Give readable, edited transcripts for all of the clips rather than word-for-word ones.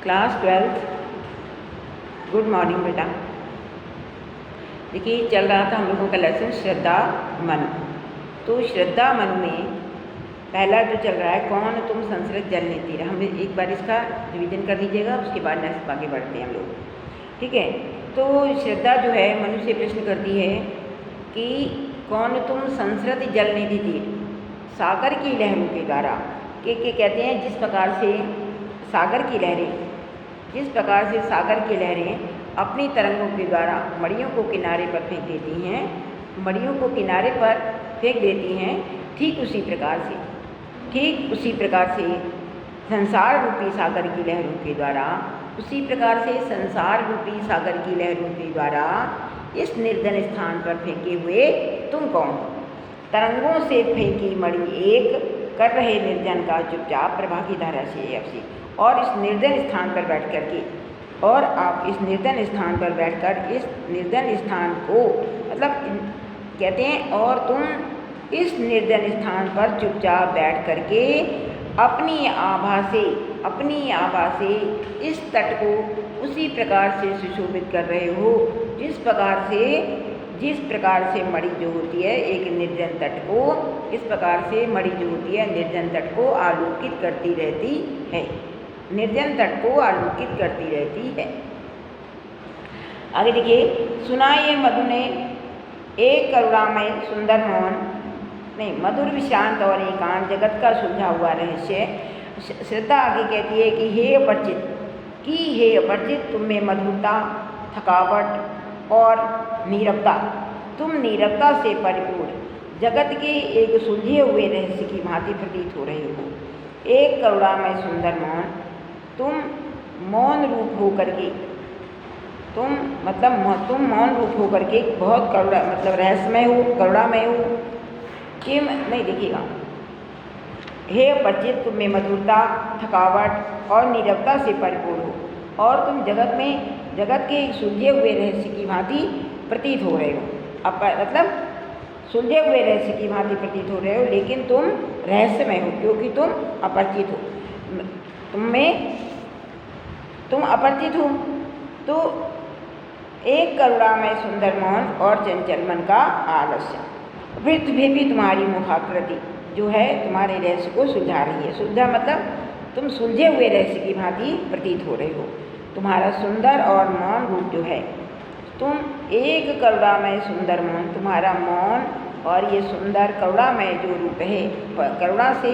Class 12th। Good morning बेटा। देखिए चल रहा था हम लोगों का लेसन श्रद्धा मन। तो श्रद्धा मन में पहला जो चल रहा है, कौन तुम संस्कृत जल नीति। हम एक बार इसका रिवीजन कर लीजिएगा, उसके बाद नेक्स्ट आगे बढ़ते हैं हम लोग, ठीक है। तो श्रद्धा जो है मनुष्य प्रश्न करती है कि कौन तुम संस्कृत जल निधि तीर, सागर की लहरों के द्वारा के कहते हैं जिस प्रकार से सागर की लहरें, जिस प्रकार से सागर की लहरें अपनी तरंगों के द्वारा मड़ियों को किनारे पर फेंक देती हैं, मड़ियों को किनारे पर फेंक देती हैं, ठीक उसी प्रकार से संसार रूपी सागर की लहरों के द्वारा, उसी प्रकार से संसार रूपी सागर की लहरों के द्वारा इस निर्जन स्थान पर फेंके हुए तुम कौन हो। तरंगों से फेंकी मणि एक कर रहे निर्जन का चुपचाप प्रभा की धारा से अवश्य। और इस निर्जन स्थान पर बैठ कर के, और आप इस निर्जन स्थान पर बैठकर इस निर्जन स्थान को मतलब कहते हैं, और तुम इस निर्जन स्थान पर चुपचाप बैठ कर के अपनी आभा से इस तट को उसी प्रकार से सुशोभित कर रहे हो जिस प्रकार से मणि जो होती है एक निर्जन तट को, इस प्रकार से मणि जो होती है निर्जन तट को आलोकित करती रहती है, निर्जन तट को आलोकित करती रहती है। आगे देखिए, सुना ये मधु ने एक करुणामय सुंदर मौन, नहीं मधुर विशांत और एकांत जगत का सुलझा हुआ रहस्य। श्रद्धा आगे कहती है कि हे अपरिचित तुम में मधुरता, थकावट और नीरवता, तुम नीरवता से परिपूर्ण जगत के एक सुलझे हुए रहस्य की भांति प्रतीत हो रहे हो। एक करुणामय सुंदर मौन, तुम मौन रूप होकर के, तुम मौन रूप होकर के बहुत करुणा मतलब रहस्यमय हो, करुणामय हो कि नहीं देखिएगा, हे अपरिचित तुम में मधुरता, थकावट और नीरवता से परिपूर्ण हो, और तुम जगत के एक सुलझे हुए रहस्य की भांति प्रतीत हो रहे हो। मतलब सुलझे हुए रहस्य की भांति प्रतीत हो रहे हो, लेकिन तुम रहस्यमय हो क्योंकि तुम अपरिचित हो, तुम अपरिचित हो। तो एक करुणामय सुंदर मौन और चंचल मन का आलस्य, पृथ्वी भी तुम्हारी मुखाकृति जो है तुम्हारे रहस्य को सुलझा रही है। सुलझा मतलब तुम सुलझे हुए रहस्य की भांति प्रतीत हो रहे हो। तुम्हारा सुंदर और मौन रूप जो है, तुम एक करुणामय सुंदर मौन, तुम्हारा मौन और ये सुंदर करुणामय जो रूप है, करुणा से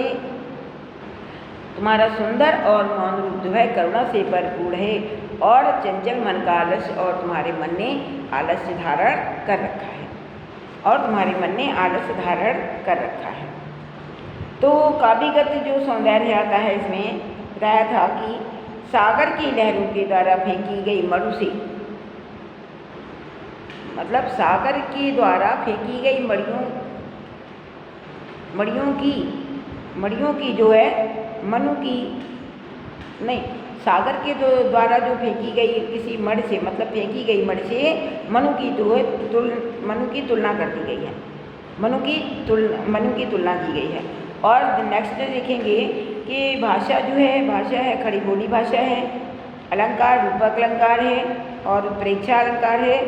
तुम्हारा सुंदर और मौन रूप जो है करुणा से भरपूर है, और चंचल मन का आलस्य, और तुम्हारे मन ने आलस्य धारण कर रखा है, और तुम्हारे मन ने आलस्य धारण कर रखा है। तो काव्यगत जो सौंदर्य आता है इसमें बताया था कि सागर की लहरों के द्वारा फेंकी गई मणु से, मतलब सागर के द्वारा फेंकी गई मणियों की जो है मनु की नहीं, सागर के द्वारा जो फेंकी गई किसी मणि से, मतलब फेंकी गई मणि से मनु की तुलना कर दी गई है, मनु की तुलना की गई है। और नेक्स्ट देखेंगे कि भाषा जो है, भाषा है खड़ी बोली भाषा है, अलंकार रूपक अलंकार है और उत्प्रेक्षा अलंकार है,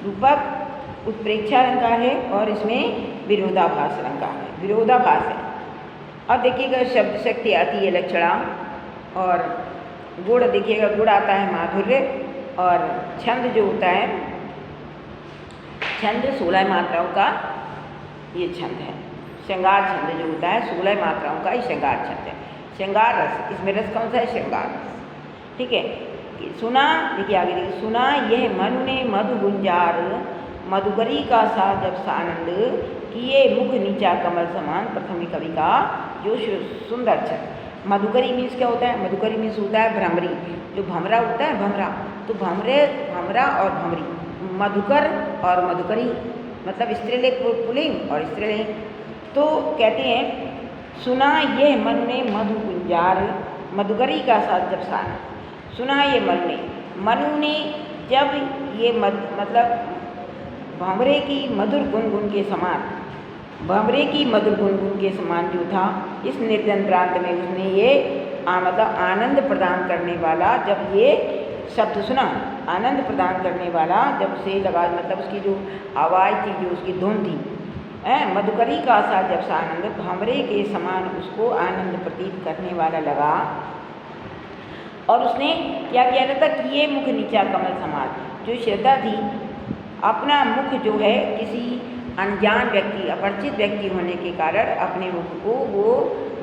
रूपक उत्प्रेक्षा अलंकार है, और इसमें विरोधाभास अलंकार है, विरोधाभास है। अब देखिएगा शब्द शक्ति आती है लक्षणा, और गुण देखिएगा, गुण आता है माधुर्य, और छंद जो होता है, छंद 16 मात्राओं का ये छंद है। श्रृंगार छंद जो होता है 16 मात्राओं का ये श्रृंगार छंद है। श्रृंगार रस, इसमें रस कौन सा है? श्रृंगार रस, ठीक है। सुना, देखिए आगे देखिए, सुना यह मनु ने मधु गुंजार, मधुकरी का सा जब सानंद, किए मुख नीचा कमल समान, प्रथम कवि का जो सुंदर छंद। मधुकरी मीन्स क्या होता है? मधुकरी मीन्स होता है भ्रमरी, जो भमरा होता है, भमरा। तो भमरा और भमरी, मधुकर और मधुकरी, मतलब स्त्रीलिंग पुल्लिंग और स्त्रीलिंग। तो कहते हैं सुना ये मन ने मधु गुंजार, मधुकरी का साथ जब साना, सुना ये मनु ने जब ये मतलब भंवरे की मधुर गुनगुन के समान, भंवरे की मधुर गुनगुन के समान जो था, इस निर्जन प्रांत में उसने ये मतलब आनंद प्रदान करने वाला, जब ये शब्द सुना, आनंद प्रदान करने वाला जब उसे लगा, मतलब उसकी जो आवाज़ थी, जो उसकी धुन थी, मधुकरी का सा जब सा आनंद भंवरे के समान उसको आनंद प्रतीत करने वाला लगा। और उसने क्या किया जाता कि ये मुख नीचा कमल समान, जो श्रद्धा थी, अपना मुख जो है किसी अनजान व्यक्ति, अपरिचित व्यक्ति होने के कारण अपने मुख को वो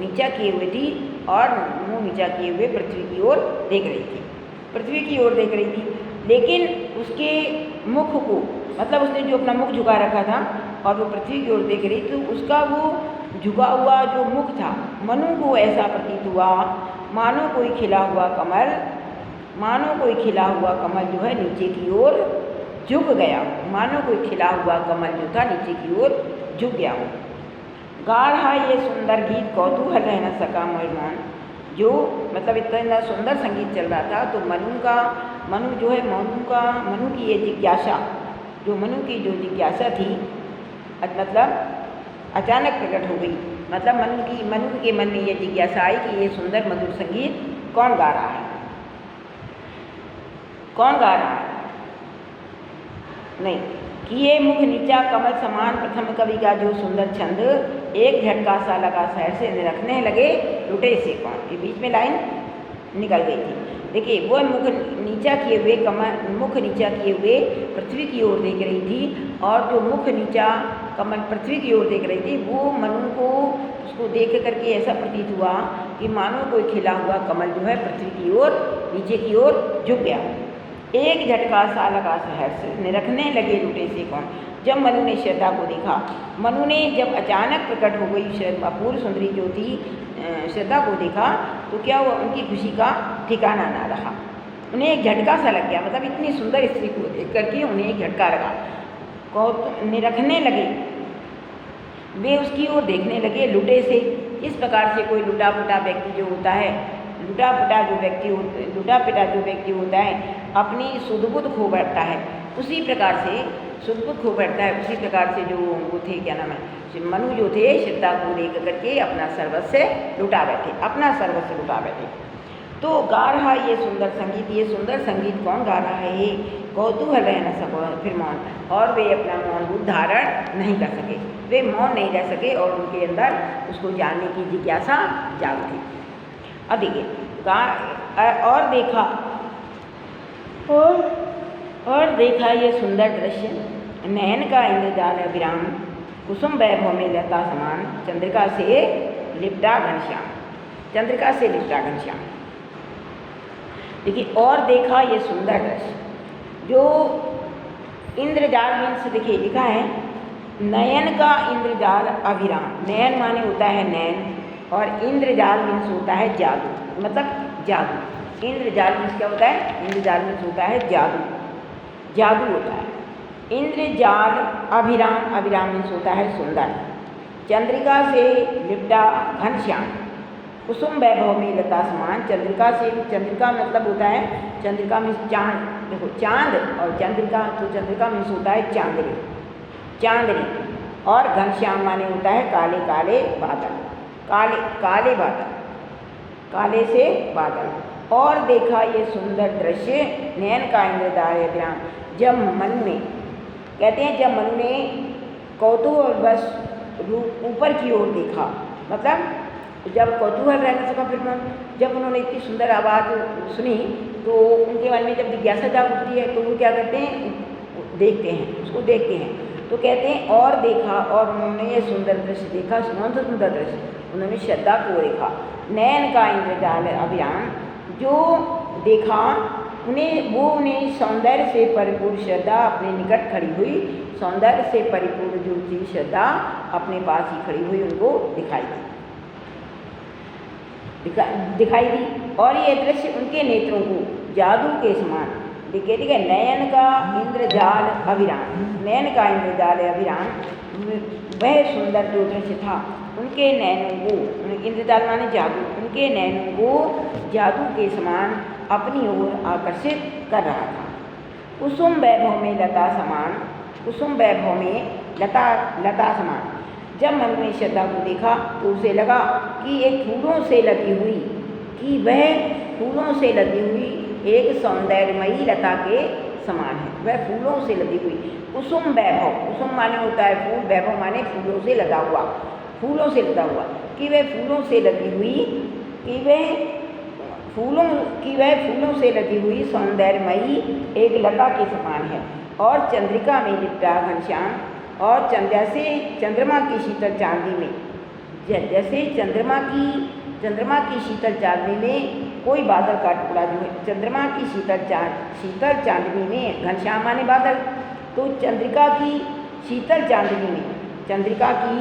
नीचा किए हुए थी और मुँह नीचा किए हुए पृथ्वी की ओर देख रही थी, पृथ्वी की ओर देख रही थी। लेकिन उसके मुख को, मतलब उसने जो अपना मुख झुका रखा था और वो पृथ्वी की ओर देख रही, तो उसका वो झुका हुआ जो मुख था, मनु को ऐसा प्रतीत हुआ मानो कोई खिला हुआ कमल, मानो कोई खिला हुआ कमल जो है नीचे की ओर झुक गया, मानो कोई खिला हुआ कमल जो था नीचे की ओर झुक गया हो। गाढ़ा ये सुंदर गीत कौतूहल रह न सका मोर मन, जो मतलब इतना सुंदर संगीत चल रहा था, तो मनु जो है मनु की ये जिज्ञासा, जो मनु की जो जिज्ञासा थी, मतलब अचानक प्रकट हो गई। मतलब मनु के मन में ये जिज्ञासा आई कि ये सुंदर मधुर संगीत कौन गा रहा है, कौन गा रहा है। नहीं कि ये मुख नीचा कमल समान, प्रथम कवि का जो सुंदर छंद, एक झटका सा लगा शहर से निरखने लगे लुटे से कौन, ये बीच में लाइन निकल गई थी। देखिए वो मुख नीचा किए हुए मुख नीचा किए हुए पृथ्वी की ओर देख रही थी, और जो मुख नीचा कमल पृथ्वी की ओर देख रही थी, वो मनु को उसको देख करके ऐसा प्रतीत हुआ कि मानो कोई खिला हुआ कमल जो है पृथ्वी की ओर नीचे की ओर झुक गया। एक झटका सा लगा शहर से निरखने लगे लुटे से कौन, जब मनु ने श्रद्धा को देखा, मनु ने जब अचानक प्रकट हो गई अपूर्व सुंदरी जो थी श्रद्धा को देखा, तो क्या हुआ, उनकी खुशी का ठिकाना ना रहा। उन्हें एक झटका सा लग गया, मतलब इतनी सुंदर स्त्री को देख करके उन्हें एक झटका लगा। निरखने लगे, वे उसकी ओर देखने लगे लुटे से। इस प्रकार से कोई लुटा पुटा व्यक्ति जो होता है, लुटा पिटा जो व्यक्ति होता है, अपनी सुध-बुध खो बैठता है, उसी प्रकार से सुध-बुध खो बैठता है। उसी प्रकार से जो वो थे, क्या नाम है, मनु जो थे, श्रद्धा को लेकर करके अपना सर्वस्व लुटा बैठे, अपना सर्वस्व लुटा बैठे। तो गा रहा ये सुंदर संगीत, ये सुंदर संगीत कौन गा रहा है, ये कौतूहल रह न सको फिर मौन, और वे अपना मौन रूप धारण नहीं कर सके, वे मौन नहीं रह सके और उनके अंदर उसको जानने की जिज्ञासा जाग थी। अब देखिए और देखा ये सुंदर दृश्य, नयन का इंद्रजाल अभिराम, कुसुम वैभव में लता समान, चंद्रिका से लिपटा घनश्याम, चंद्रिका से लिपटा घनश्याम। देखिए और देखा ये सुंदर दृश्य, जो इंद्रजाल मीन्स देखिए लिखा है नयन का इंद्रजाल अभिराम, नयन माने होता है नयन, और इंद्रजाल मीन्स होता है जादू, मतलब जादू। इंद्रजाल मीन्स क्या होता है, इंद्रजाल मीन्स होता है जादू, जादू होता है। इंद्रजाल अभिराम, अभिराम मीन्स होता है सुंदर, चंद्रिका से लिपटा घनश्याम, कुसुम वैभव में लता समान, चंद्रिका से, चंद्रिका मतलब होता है, चंद्रिका मीन्स चांद, देखो चांद और चंद्रिका, तो चंद्रिका मीन्स होता है चांदनी, चांदनी, और घनश्याम माने होता है काले काले बादल, काले काले बादल, काले से बादल। और देखा ये सुंदर दृश्य, नयन का इंद्रजाल अभिराम, जब मन में, कहते हैं जब मन ने कौतूहलवश ऊपर की ओर देखा, मतलब जब कौतूहल रह न सका फिर मन, जब उन्होंने इतनी सुंदर आवाज़ सुनी, तो उनके मन में जब जिज्ञासा जाग उठती है, तो वो क्या करते हैं, देखते हैं, उसको देखते हैं। तो कहते हैं और देखा, और उन्होंने ये सुंदर दृश्य देखा, सुंदर दृश्य, उन्होंने श्रद्धा को देखा, नयन का इंद्रजाल अभिराम, जो देखा उन्हें सौंदर्य से परिपूर्ण श्रद्धा अपने निकट खड़ी हुई, सौंदर्य से परिपूर्ण जो थी श्रद्धा अपने पास ही खड़ी हुई उनको दिखाई दी। और ये दृश्य उनके नेत्रों को जादू के समान दिखे। ठीक है, नयन का इंद्रजाल अभिराम, नयन का इंद्रजाल अभिराम, वह सुंदर जो दृश्य था उनके नयनों को, इंद्रजाल माने जादू, उनके नयनों को जादू के समान अपनी ओर आकर्षित कर रहा था। कुसुम वैभव में लता समान, कुसुम वैभव में लता समान, जब मनु ने श्रद्धा को देखा तो उसे लगा कि एक फूलों से लदी हुई, कि वह फूलों से लदी हुई एक सौंदर्यमयी लता के समान है। वह फूलों से लदी हुई, कुसुम वैभव, कुसुम माने होता है फूल, वैभव माने फूलों से लदा हुआ, फूलों से लदा हुआ, कि वह फूलों से लदी हुई, कि वह फूलों से लदी हुई सौंदर्यमयी एक लता के समान है। और चंद्रिका में लिपटा घनश्याम, और जैसे चंद्रमा की शीतल चांदनी में, जैसे चंद्रमा की शीतल चांदनी में कोई बादल का टुकड़ा जो है, चंद्रमा की शीतल चांदनी में, घनश्याम माने बादल, तो चंद्रिका की शीतल चांदनी में, चंद्रिका की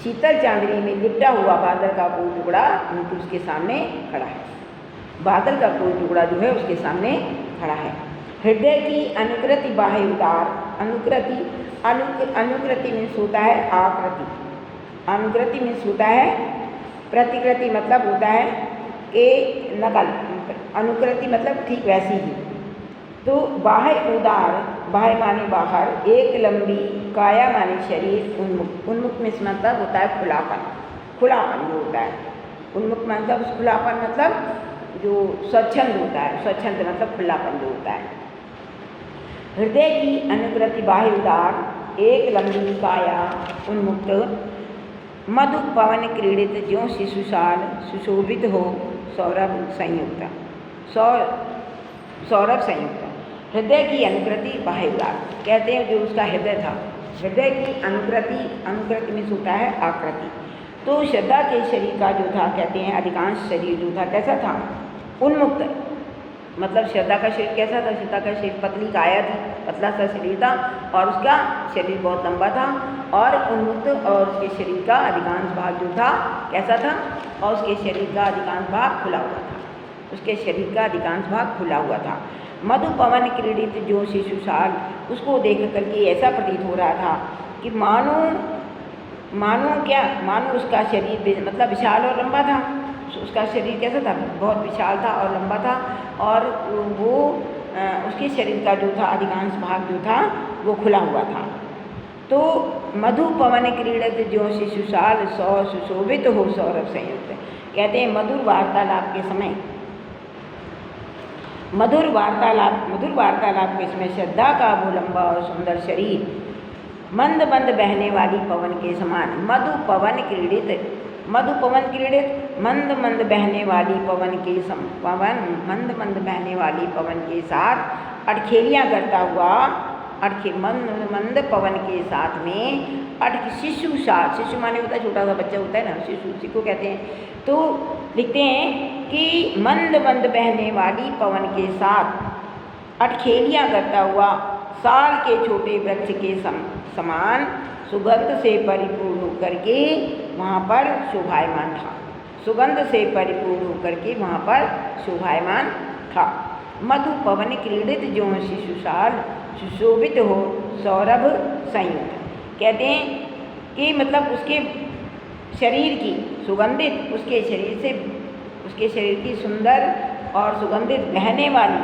शीतल चांदनी में लिपटा हुआ बादल का कोई टुकड़ा उसके सामने खड़ा है। बादल का कोई टुकड़ा जो है उसके सामने खड़ा है। हृदय की अनुकृति बाह्य उदार, अनुकृति मीन्स होता है आकृति, अनुकृति मीन्स होता है प्रतिकृति, मतलब होता है कि नकल, अनुकृति मतलब ठीक वैसी ही। तो बाह्य उदार, बाह्य माने बाहर, एक लंबी, काया माने शरीर, उन्मुख, उन्मुख में मतलब होता है खुलापन, खुलापन जो होता है, उन्मुख मतलब खुलापन मतलब जो स्वच्छंद होता है, स्वच्छंद मतलब खुलापन जो होता है। हृदय की अनुकृति बाह्य उदार, एक लंबी काया उन्मुक्त, मधु पवन क्रीड़ित ज्यों शिशुशाल, सुशोभित हो सौरभ संयुक्त, सौरभ संयुक्त। हृदय की अनुकृति बाह्य उदार, कहते हैं जो उसका हृदय था, हृदय की अनुकृति, अनुकृति में होता है आकृति। तो श्रद्धा के शरीर का जो था, कहते हैं अधिकांश शरीर जो था कैसा था, उन्मुक्त, मतलब श्रद्धा का शरीर कैसा था, श्रद्धा का शरीर पतली काया थी, पतला सा शरीर था, और उसका शरीर बहुत लंबा था, और उन्मुक्त, और उसके शरीर का अधिकांश भाग जो था कैसा था, और उसके शरीर का अधिकांश भाग खुला हुआ था, उसके शरीर का अधिकांश भाग खुला हुआ था। मधु पवन क्रीड़ित जो शिशुशाल, उसको देख करके ऐसा प्रतीत हो रहा था कि मानो उसका शरीर मतलब विशाल और लंबा था, उसका शरीर कैसा था, बहुत विशाल था और लंबा था, और वो उसके शरीर का जो था अधिकांश भाग जो था वो खुला हुआ था। तो मधु पवन क्रीड़ित जो शिशुशाल, सुशोभित हो सौरभ संयुक्त, कहते हैं मधुर वार्तालाप के समय, मधुर वार्तालाप के समय श्रद्धा का वो लंबा और सुंदर शरीर मंद मंद बहने वाली पवन के समान, मधु पवन क्रीड़ित, मंद मंद बहने वाली पवन के मंद मंद बहने वाली पवन के साथ अटखेलियाँ करता हुआ, मंद पवन के साथ में शिशुशाल, शिशु माने होता है छोटा सा बच्चा होता है ना, शिशु, उसी को कहते हैं। तो लिखते हैं कि मंद मंद बहने वाली पवन के साथ अटखेलियाँ करता हुआ साल के छोटे वृक्ष के समान सुगंध से परिपूर्ण होकर के वहाँ पर शोभायमान था, सुगंध से परिपूर्ण होकर के वहाँ पर शोभायमान था। मधु पवन क्रीड़ित जो शिशुशाल, सुशोभित हो सौरभ संयुक्त, कहते हैं कि मतलब उसके शरीर की सुगंधित, उसके शरीर की सुंदर और सुगंधित बहने वाली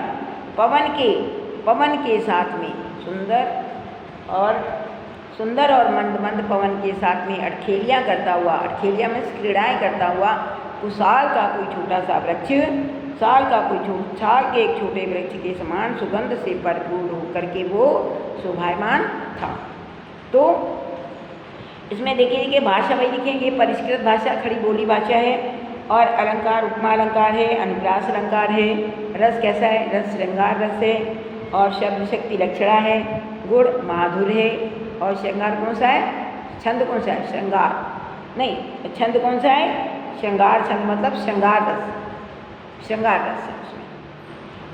पवन के साथ में सुंदर और मंद मंद पवन के साथ में अटखेलियाँ करता हुआ, अटखेलियाँ में क्रीड़ाएँ करता हुआ, साल का कोई छोटा सा वृक्ष, साल के एक छोटे वृक्ष के समान सुगंध से परिपूर्ण होकर के वो शोभायमान था। तो इसमें देखिए कि भाषा वही लिखेंगे, परिष्कृत भाषा, खड़ी बोली भाषा है, और अलंकार उपमा अलंकार है, अनुप्रास अलंकार है, रस कैसा है, रस श्रृंगार रस है, और शब्द शक्ति लक्षणा है, गुण माधुर्य है, और श्रृंगार कौन सा है, छंद कौन सा है, श्रृंगार नहीं, छंद कौन सा है, श्रृंगार छंद मतलब श्रृंगार रस है उसमें,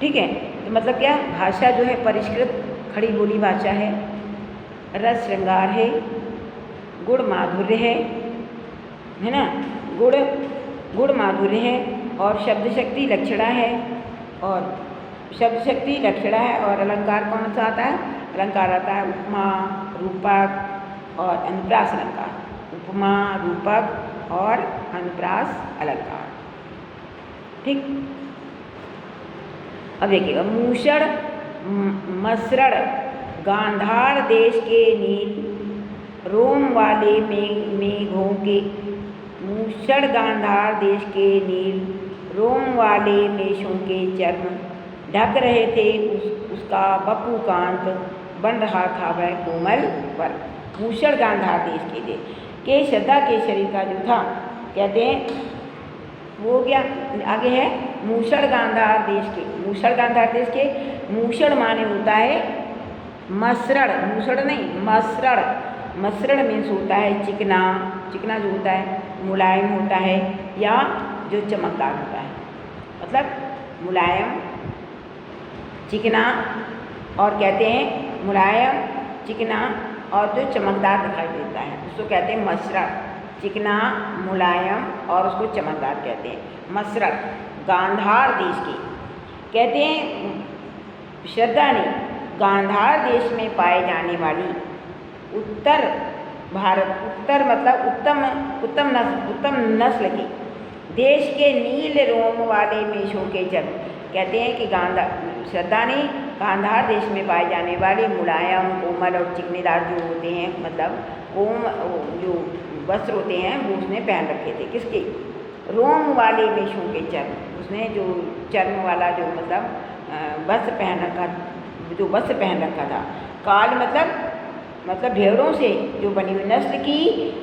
ठीक है। तो मतलब क्या, भाषा जो है परिष्कृत खड़ी बोली भाषा है, रस श्रृंगार है, गुण माधुर्य है ना, गुण माधुर्य है, और शब्द शक्ति लक्षणा है, और शब्द शक्ति लक्षणा है, और अलंकार कौन सा आता है, अलंकार आता है उपमा, रूपक और अनुप्रास अलंकार, उपमा, रूपक और अनुप्रास अलंकार, ठीक। अब देखिएगा, मूषण मसरण गांधार देश के नील रोम वाले मेघों के मूषण गांधार देश के नील रोम वाले मेषों के चर्म ढक रहे थे उसका बपू कांत बन रहा था वह कोमल पर। मूषण गांधार देश के श्रद्धा के शरीर का जो था कहते हैं वो क्या आगे है मूषण गांधार देश के। मूषण गांधार देश के मूषण माने होता है मसरण, मूषण नहीं मसरण। मसरण मीन्स होता है चिकना, चिकना जो होता है मुलायम होता है या जो चमकदार होता है, मतलब मुलायम चिकना और कहते हैं मुलायम चिकना और जो चमकदार दिखाई देता है उसको कहते हैं मसरण। चिकना मुलायम और उसको चमकदार कहते हैं मसरण। गांधार देश के कहते हैं श्रद्धा ने गांधार देश में पाए जाने वाली उत्तर भारत, उत्तर मतलब उत्तम नस्ल के देश के नील रोम वाले मेषों के जन्म। कहते हैं कि श्रद्धा ने गांधार देश में पाए जाने वाले मुलायम कोमल और चिकनेदार जो होते हैं मतलब जो वस्त्र होते हैं वो उसने पहन रखे थे। किसके? रोम वाले मेषों के चर्म। उसने जो चर्म वाला जो मतलब वस्त्र पहन रखा था। काल मतलब भेड़ों से जो बनी हुई नस्ल की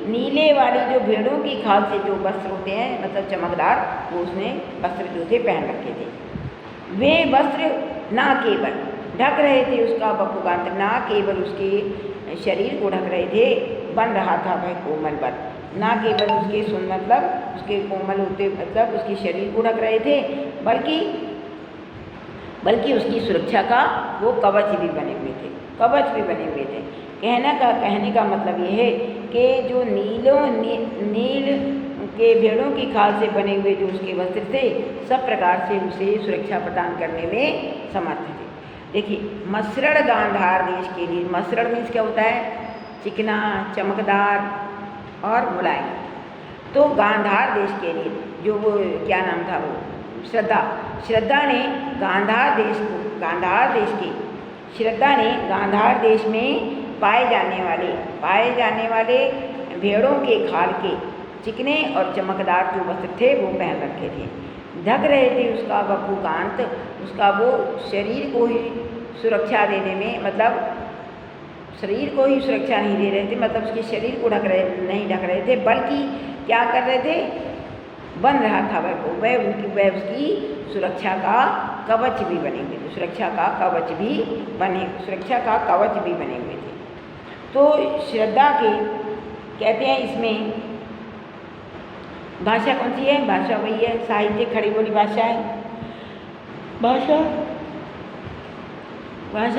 नीले वाली जो भेड़ों की खाल से जो वस्त्र होते हैं मतलब चमकदार, वो उसने वस्त्र जो थे पहन रखे थे। वे वस्त्र ना केवल ढक रहे थे उसका बपुकांत, ना केवल उसके शरीर को ढक रहे थे, बन रहा था वह कोमल पर। ना केवल उसके मतलब उसके कोमल होते मतलब उसके शरीर को ढक रहे थे, बल्कि उसकी सुरक्षा का वो कवच भी बने हुए थे। कहने का मतलब ये है कि जो नील के भेड़ों की खाल से बने हुए जो उसके वस्त्र थे सब प्रकार से उसे सुरक्षा प्रदान करने में समर्थ थे। देखिए मसरण गांधार देश के लिए, मसरण मीन्स क्या होता है? चिकना, चमकदार और मुलायम। तो गांधार देश के लिए जो वो क्या नाम था वो श्रद्धा ने गांधार देश में पाए जाने वाले भेड़ों के खाल के चिकने और चमकदार जो वस्त्र थे वो पहन रखे थे। ढक रहे थे उसका बपुकांत, उसका वो शरीर को ही सुरक्षा देने में मतलब शरीर को ही सुरक्षा नहीं दे रहे थे, मतलब उसके शरीर को नहीं ढक रहे थे, बल्कि क्या कर रहे थे? बन रहा था वह उसकी सुरक्षा का कवच भी बने हुए थे। सुरक्षा का कवच भी बने हुए थे। तो श्रद्धा के कहते हैं इसमें भाषा कौन सी है? भाषा वही है साहित्यिक खड़ी बोली भाषा है। भाषा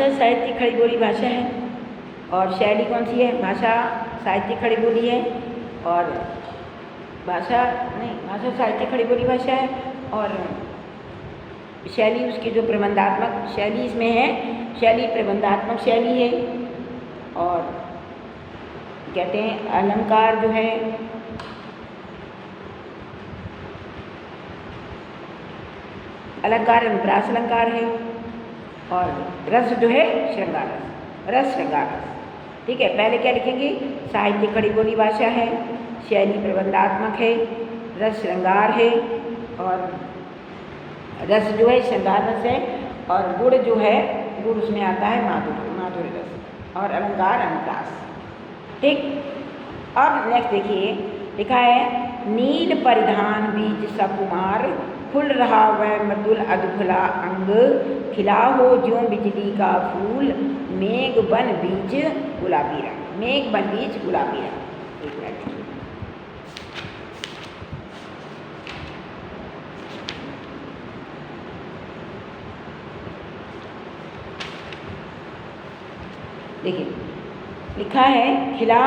साहित्यिक खड़ी बोली भाषा है। और शैली कौन सी है? भाषा साहित्यिक खड़ी बोली है और भाषा साहित्यिक खड़ी बोली भाषा है। और शैली उसकी जो प्रबंधात्मक शैली इसमें है, शैली प्रबंधात्मक शैली है। और कहते हैं अलंकार जो है अलंकार अनुप्रास अलंकार है। और रस जो है श्रृंगार रस। ठीक है, पहले क्या लिखेंगे? साहित्यिक खड़ी बोली भाषा है, शैली प्रबंधात्मक है, रस श्रृंगार है और रस जो है श्रृंगार रस है और गुण जो है गुण उसमें आता है माधुर्य रस और अलंकार अनुप्रास। ठीक, अब नेक्स्ट देखिए लिखा है नील परिधान बीज सकुमार खुल रहा वह मृदुल अधुखला अंग खिला हो ज्यों बिजली का फूल मेघ बन बीज गुलाबी रंग। एक मिनट देखिए लिखा है खिला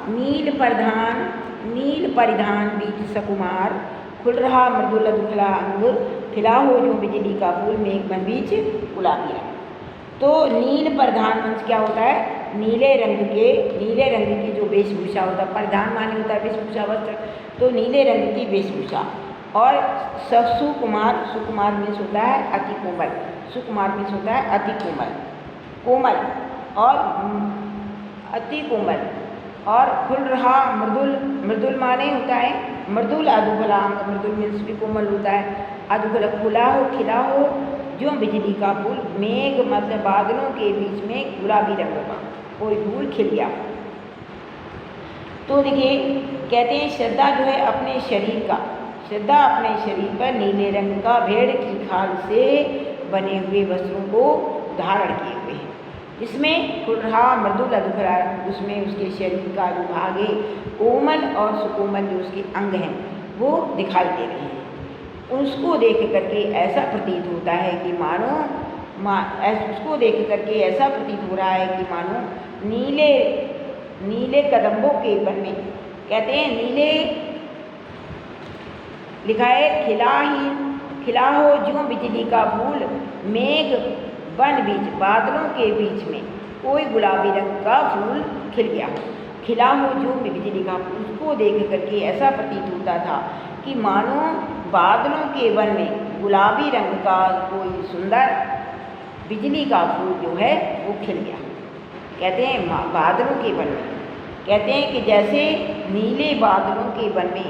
नील परिधान बीज सकुमार खुल रहा मृदुल अधुखला अंग खिला हो जो बिजली का फूल मेघ बन बीज गुलाबी रंग। तो नील परिधान वंश क्या होता है? नीले रंग की जो वेशभूषा होता है, परिधान माने होता है वेशभूषा वस्त्र, तो नीले रंग की वेशभूषा। और सुकुमार मीन्स होता है अति कोमल, सुकुमार मीन्स होता है अति कोमल और अति कोमल और खुल रहा मृदुल, मृदुल माने होता है मृदुल अधुखलांग, मृदुल मीन्स भी कोमल होता है। अधुखल खुला हो, खिला हो जो बिजली का फूल, मेघ मतलब बादलों के बीच में गुलाबी रंग का कोई फूल खिल गया। तो देखिए कहते हैं श्रद्धा जो है अपने शरीर का, श्रद्धा अपने शरीर पर नीले रंग का भेड़ की खाल से बने हुए वस्त्रों को धारण किए हुए हैं, जिसमें खुल रहा मृदुल अधुखला, उसमें उसके शरीर का जो भाग है कोमल और सुकोमल जो उसके अंग हैं वो दिखाई दे रहे हैं। उसको देख करके ऐसा प्रतीत होता है कि मानो उसको देख करके ऐसा प्रतीत हो रहा है कि मानो नीले नीले कदम्बों के वन में, कहते हैं नीले लिखा है खिला हो जो बिजली का फूल, मेघ वन बीच बादलों के बीच में कोई गुलाबी रंग का फूल खिल गया हो। खिला हो जो बिजली का फूल, उसको देख करके ऐसा प्रतीत होता था कि मानो बादलों के वन में गुलाबी रंग का कोई सुंदर बिजली का फूल जो है वो खिल गया। कहते हैं बादलों के वन में, कहते हैं कि जैसे नीले बादलों के वन में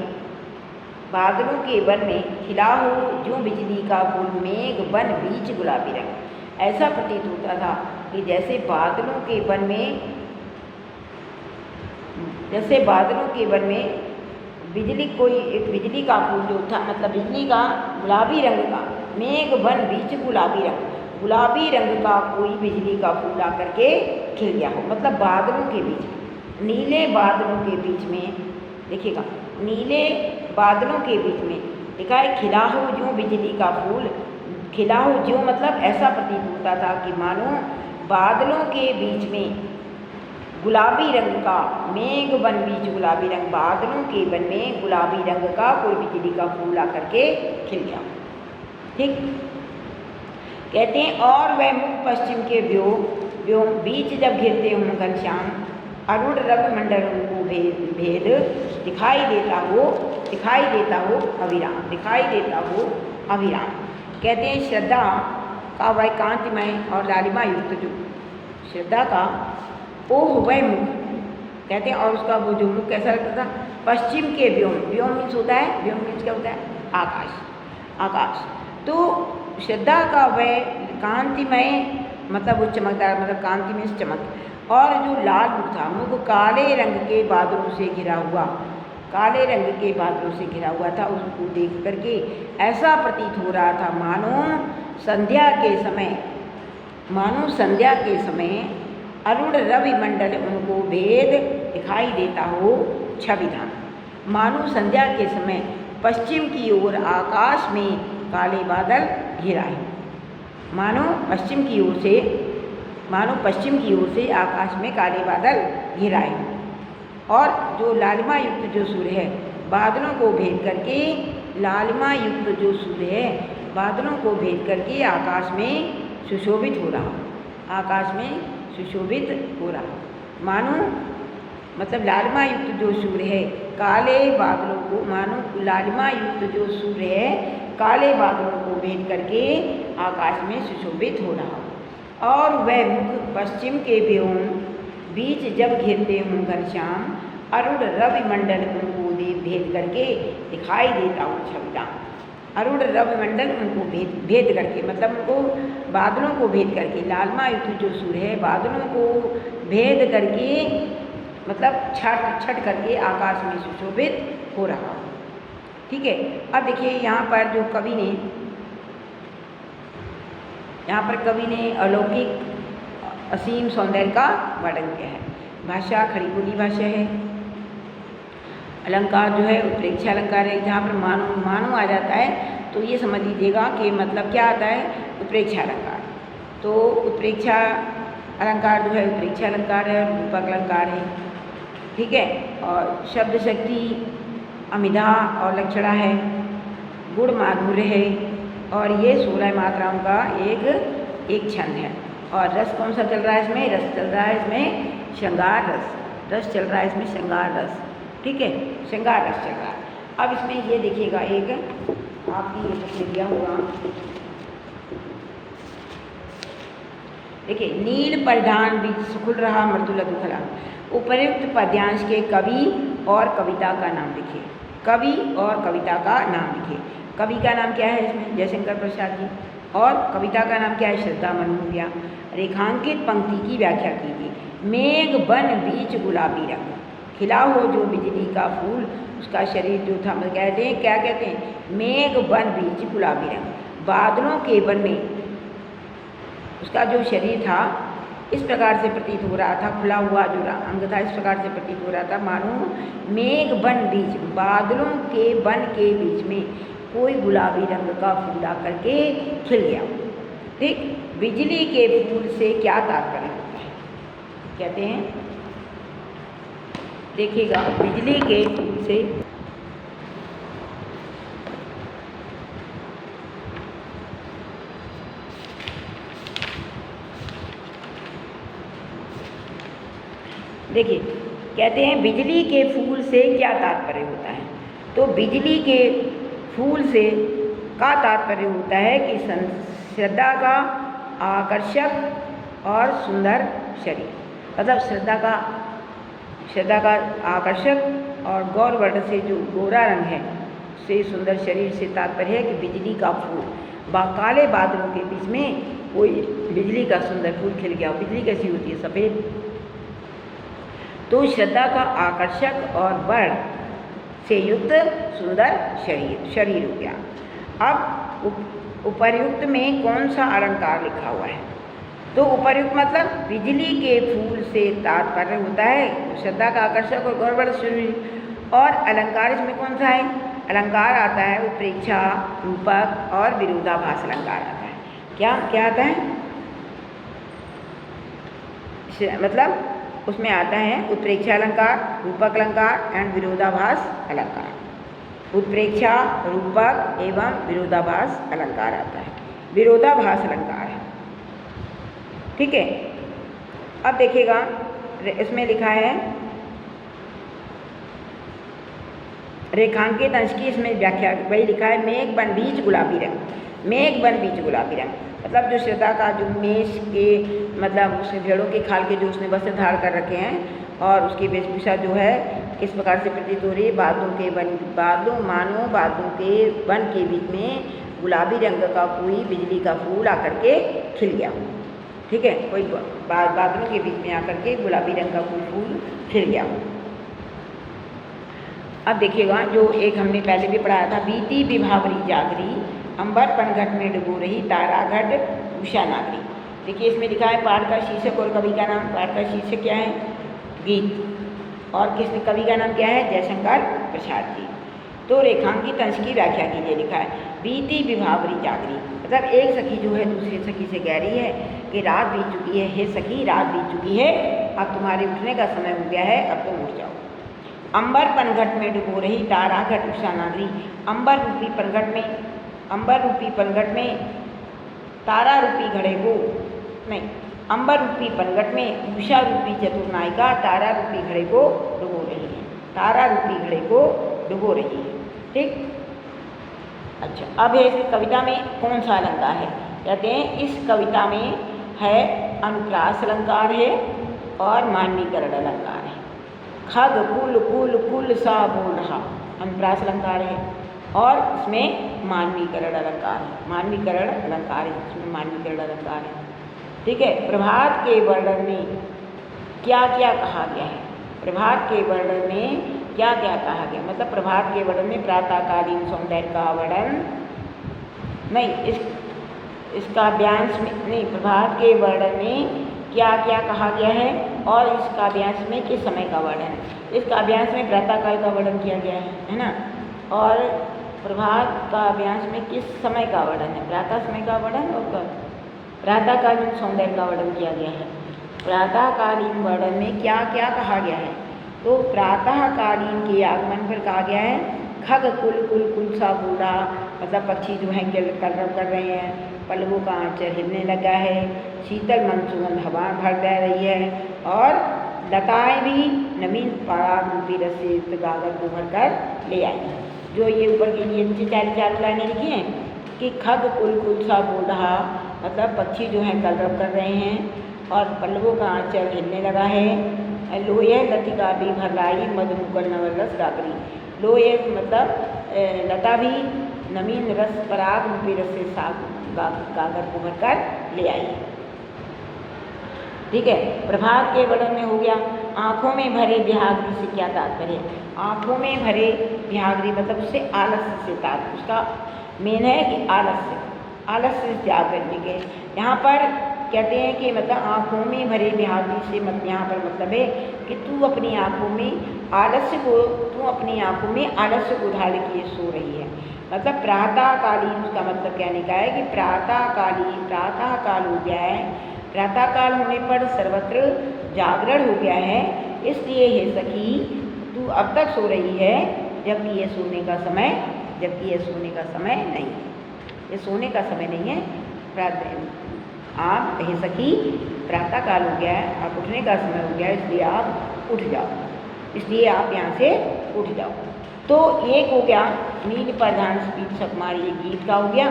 खिला हो जो बिजली का फूल, मेघ वन बीच गुलाबी रंग, ऐसा प्रतीत होता था कि जैसे बादलों के वन में बिजली कोई एक बिजली का फूल जो था, मतलब बिजली का गुलाबी रंग का, मेघ वन बीच गुलाबी रंग का कोई बिजली का फूल आकर के खिल गया हो। मतलब बादलों के बीच, नीले बादलों के बीच में, देखिएगा नीले बादलों के बीच में लिखा है खिला हो जो बिजली का फूल, खिला हो जो मतलब ऐसा प्रतीत होता था कि मानो बादलों के बीच में गुलाबी रंग का, मेघ वन बीच गुलाबी रंग, बादलों के वन में गुलाबी रंग का कोई बिजली का फूल आकर के खिल गया। ठीक, कहते हैं और वह मुख पश्चिम के व्योम बीच जब घिरते हों घनश्याम, अरुण रवि मंडल उनको भेद दिखाई देता हो अविराम। कहते हैं श्रद्धा का वह कांतिमय और लालिमा युक्त जो श्रद्धा का ओह वह मुख, कहते हैं और उसका वो जो मुख कैसा लगता था, पश्चिम के व्योम मीन्स होता है, व्योम मीन्स क्या होता है, आकाश। तो श्रद्धा का वह कांतिमय मतलब वो चमकदार, मतलब कांति मीन्स चमक, और जो लाल मुख था, मुख काले रंग के बादलों से घिरा हुआ था, उसको देख करके ऐसा प्रतीत हो रहा था मानो संध्या के समय अरुण रवि मंडल उनको भेद दिखाई देता हो छविधाम। मानो संध्या के समय पश्चिम की ओर आकाश में काले बादल घिराए, मानो पश्चिम की ओर से आकाश में काले बादल घिराए, और जो लालिमा युक्त जो सूर्य है बादलों को भेद करके, लालिमा युक्त जो सूर्य है बादलों को भेद करके आकाश में सुशोभित हो रहा, मानो मतलब लालिमा युक्त जो सूर्य है काले बादलों को, मानो लालिमा युक्त जो सूर्य है काले बादलों को भेद करके आकाश में सुशोभित हो रहा। और वह मुख पश्चिम के व्योम बीच जब घिरते हों घनश्याम, अरुण रवि मंडल उनको भेद करके दिखाई देता हूँ छविता। अरुण रवि मंडल उनको भेद करके, मतलब उनको बादलों को भेद करके, लालिमा युक्त जो सूर्य है बादलों को भेद करके, मतलब छट करके आकाश में सुशोभित हो रहा। ठीक है, अब देखिए यहाँ पर जो कवि ने अलौकिक असीम सौंदर्य का वर्णन किया है। भाषा खड़ी बोली भाषा है, अलंकार जो है उत्प्रेक्षा अलंकार है। जहाँ पर मानो आ जाता है तो ये समझ लीजिएगा कि मतलब क्या आता है, उत्प्रेक्षा अलंकार। तो उत्प्रेक्षा अलंकार जो है उत्प्रेक्षा अलंकार है, रूपक अलंकार है। ठीक है, और शब्द शक्ति अमिधा और लक्षणा है, गुण माधुर्य है, और ये 16 मात्राओं का एक छंद है। और रस कौन सा चल रहा है इसमें, रस चल रहा है इसमें श्रृंगार रस चल रहा है इसमें श्रृंगार रस। ठीक है, श्रृंगार रस चल रहा है। अब इसमें ये देखिएगा, एक आपकी ये लिख दिया होगा, देखिए नील परिधान बीच खुल रहा मृदुल अधुखला, उपर्युक्त पद्यांश के कवि और कविता का नाम लिखिए। कवि और कविता का नाम लिखिए। कवि का नाम क्या है इसमें? जयशंकर प्रसाद जी। और कविता का नाम क्या है? श्रद्धा मनु हो गया। रेखांकित पंक्ति की व्याख्या कीजिए। मेघ बन बीच गुलाबी रंग, खिला हो जो बिजली का फूल, उसका शरीर जो था, कहते हैं क्या कहते हैं? मेघ बन बीच गुलाबी रंग, बादलों के वन में उसका जो शरीर था इस प्रकार से प्रतीत हो रहा था, खुला हुआ जो अंग था इस प्रकार से प्रतीत हो रहा था मानो मेघ बन बीच, बादलों के वन के बीच में कोई गुलाबी रंग का फूल आकर के खिल गया। ठीक, बिजली के फूल से क्या तात्पर्य होता है? कहते हैं, देखिएगा, बिजली के फूल से देखिए, कहते हैं बिजली के फूल से क्या तात्पर्य होता है? तो बिजली के फूल से का तात्पर्य होता है कि श्रद्धा का आकर्षक और सुंदर शरीर, मतलब श्रद्धा का आकर्षक और गौर वर्ण से जो गोरा रंग है से सुंदर शरीर से तात्पर्य है कि बिजली का फूल, काले बादलों के बीच में कोई बिजली का सुंदर फूल खिल गया। बिजली कैसी होती है? सफ़ेद। तो श्रद्धा का आकर्षक और वर्ण से युक्त सुंदर शरीर हो गया। अब उपर्युक्त में कौन सा अलंकार लिखा हुआ है? तो उपर्युक्त मतलब बिजली के फूल से तात्पर्य होता है श्रद्धा का आकर्षक और गौर वर्ण शरीर। और अलंकार इसमें कौन सा है? अलंकार आता है उत्प्रेक्षा, रूपक और विरोधाभास अलंकार आता है। क्या क्या आता है? मतलब उसमें आता है उत्प्रेक्षा अलंकार, रूपक अलंकार एंड विरोधाभास अलंकार। उत्प्रेक्षा, रूपक एवं विरोधाभास अलंकार आता है। विरोधाभास अलंकार है, ठीक है। अब देखिएगा, इसमें लिखा है रेखांकित अंश की, इसमें व्याख्या वही लिखा है, मेघ बन बीच गुलाबी रंग। मेघ बन बीच गुलाबी रंग मतलब जो श्रद्धा का जो मेष के, मतलब उसने भेड़ों के खाल के जो उसने वस्त्र धारण कर रखे हैं और उसकी वेशभूषा जो है किस प्रकार से प्रतीत हो रही है? बादलों मानो बादलों के वन के बीच में गुलाबी रंग का कोई बिजली का फूल आकर के खिल गया। ठीक है, कोई बादलों के बीच में आकर के गुलाबी रंग का कोई फूल खिल गया। अब देखिएगा, जो एक हमने पहले भी पढ़ाया था, बीती विभावरी जागरी, अंबर पनघट में डुबो रही, तारा घट उषा नागरी। देखिए, इसमें लिखा है पाठ का शीर्षक और कवि का नाम। पाठ का शीर्षक क्या है? गीत। और किसने कवि का नाम क्या है? जयशंकर प्रसाद जी। तो रेखांकित अंश की व्याख्या कीजिए। लिखा है बीती विभावरी जागरी, मतलब एक सखी जो है दूसरी सखी से कह रही है कि रात बीत चुकी है, हे सखी रात बीत चुकी है, अब तुम्हारे उठने का समय हो गया है, अब तुम उठ जाओ। अंबर पनघट में डुबो रही, तारा घट उषा नागरी। अंबर रूपी पनघट में, अंबर रूपी पनघट में तारा रूपी घड़े को नहीं, अंबर रूपी पनघट में उषा रूपी चतुर्नायिका तारा रूपी घड़े को डुबो रही है। तारा रूपी घड़े को डुबो रही है। ठीक, अच्छा, अब है इस कविता में कौन सा अलंकार है? कहते हैं इस कविता में है अनुप्रास अलंकार है और मानवीकरण अलंकार है। खग कुल कुल कुल सा बोल रहा, अनुप्रास अलंकार है और इसमें मानवीकरण अलंकार है। मानवीकरण अलंकार है, इसमें मानवीकरण अलंकार है। ठीक है, प्रभात के वर्णन में क्या क्या कहा गया है? प्रभात के वर्णन में क्या क्या कहा गया? मतलब प्रभात के वर्णन में प्रातःकालीन सौंदर्य का वर्णन नहीं, इसका व्यांश में नहीं, प्रभात के वर्णन में क्या क्या कहा गया है और इस काव्यांश में किस समय का वर्णन है? इस काव्यांश में प्रातःकाल का वर्णन किया गया है ना, और प्रभात काव्यांश में किस समय का वर्णन है? प्रातः समय का वर्णन और कब? प्रातःकालीन सौंदर्य का वर्णन किया गया है। प्रातःकालीन वर्णन में क्या क्या कहा गया है? तो प्रातःकालीन के आगमन पर कहा गया है खग कुल कुल कुल सा बोला, मतलब पक्षी जो हैं कलरव कर रहे हैं, पल्लवों का आंचल हिलने लगा है, शीतल मन सुगंध हवा भर दे रही है और लताएँ भी नवीन पराग रूपी रस से युक्त गागर को भर कर ले आई हैं। जो ये ऊपर के लिए नीचे चार लाइनें लिखी हैं कि खग कुल कुल सा बोल रहा, मतलब पक्षी जो हैं कलरव कर रहे हैं और पल्लवों का आंचल हिलने लगा है, लोये लतिका भी भरलाई मधुमुकल नवरस गागरी। लोये मतलब लता भी नवीन रस पराग रूपी रस से गागर को भरकर ले आई। ठीक है, प्रभात के वर्णन में हो गया। आँखों में भरे व्याघ्री से क्या तात्पर्य? आँखों में भरे व्याघ्री मतलब उससे आलस्य से तात्पर्य, उसका मेन है कि आलस्य से त्याग करने के। यहाँ पर कहते हैं कि मतलब आँखों में भरे व्याघ्री से मतलब यहाँ पर मतलब है कि तू अपनी आँखों में आलस्य को ढाल किए सो रही है। मतलब प्रातःकालीन, उसका मतलब कहने का है कि प्रातःकाल हो गया है, प्रातःकाल होने पर सर्वत्र जागरण हो गया है, इसलिए हे सखी तू अब तक सो रही है, जबकि ये सोने का समय नहीं, ये सोने का समय नहीं है। आप हे सखी प्रातःकाल हो गया है, आप उठने का समय हो गया है, इसलिए आप उठ जाओ, इसलिए आप यहाँ से उठ जाओ। तो एक हो गया नील प्रधान बीज सकमार, ये गीत का हो गया,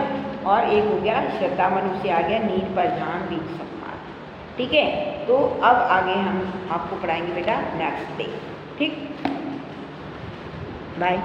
और एक हो गया श्रद्धा मनु से आ गया नील प्रधान बीज सकमार। ठीक है, तो अब आगे हम आपको पढ़ाएंगे बेटा नेक्स्ट डे। ठीक, बाय।